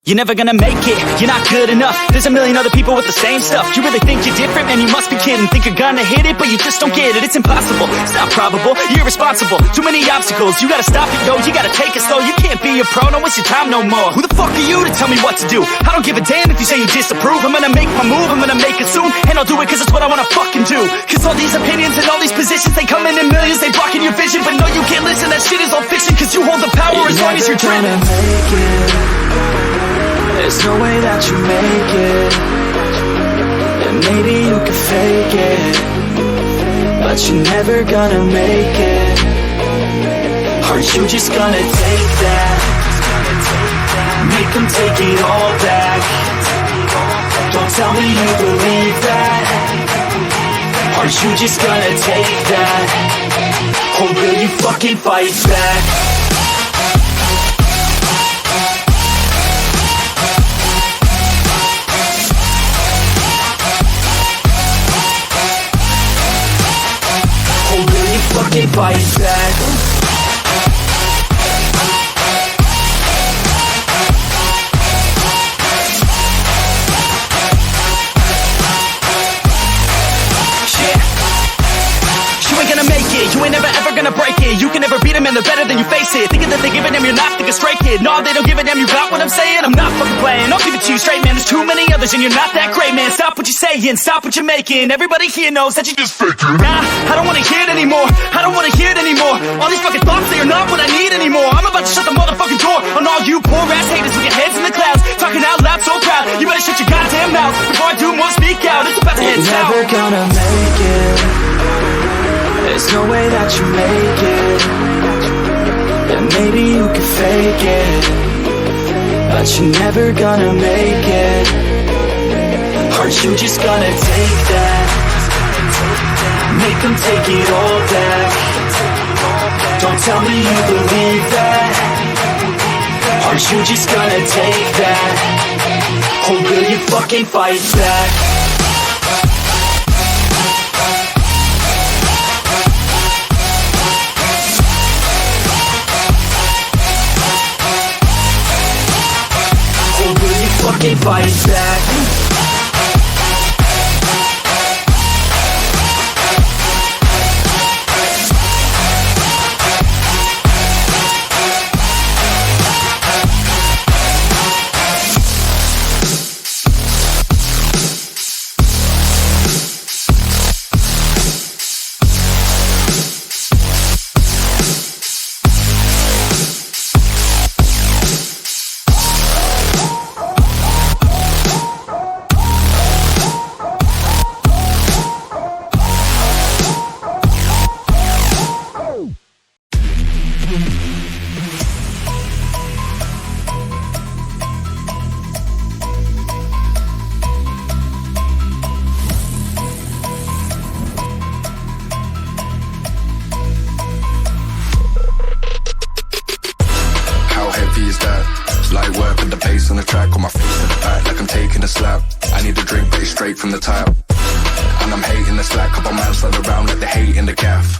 You're never gonna make it, you're not good enough. There's a million other people with the same stuff. You really think you're different? Man, you must be kidding. Think you're gonna hit it, but you just don't get it. It's impossible, it's not probable, you're irresponsible. Too many obstacles, you gotta stop it, yo. You gotta take it slow, you can't be a pro. Don't waste your time no more. Who the fuck are you to tell me what to do? I don't give a damn if you say you disapprove. I'm gonna make my move, I'm gonna make it soon. And I'll do it cause it's what I wanna fucking do. Cause all these opinions and all these positions, they come in millions, they blocking your vision. But no, you can't listen, that shit is all fiction. Cause you hold the power as long as you're dreaming. There's no way that you make it. And maybe you can fake it, but you're never gonna make it. Are you just gonna take that? Make them take it all back. Don't tell me you believe that. Are you just gonna take that? Or will you fucking fight back? Fucking fight back. You ain't gonna make it, you ain't never ever gonna break it. You can never beat them and they're better than you face it. Thinking that they give a damn, you're not thinking straight, kid. No, they don't give a damn, you got what I'm saying? I'm not fucking playing, I'll give it to you straight, man. There's too many others and you're not that great, man. Stop what you're saying, stop what you're making. Everybody here knows that you just faking. Nah, I don't wanna hear it anymore, I don't wanna hear it anymore. All these fucking thoughts, they are not what I need anymore. I'm about to shut the motherfucking door on all you poor ass haters with your heads in the clouds, talking out loud so proud. You better shut your goddamn mouth before I do more speak out. It's about to head south. You're never gonna make it. There's no way that you make it. And maybe you can fake it, but you're never gonna make it. Are you just gonna take that? Make them take it all back. Don't tell me you believe that. Are you just gonna take that? Or will you fucking fight back? Fucking fight back. Light work with the bass on the track, on my face to the back like I'm taking a slap. I need a drink, but it's straight from the tap. And I'm hating the slack, couple man slide around like the hate in the gaff.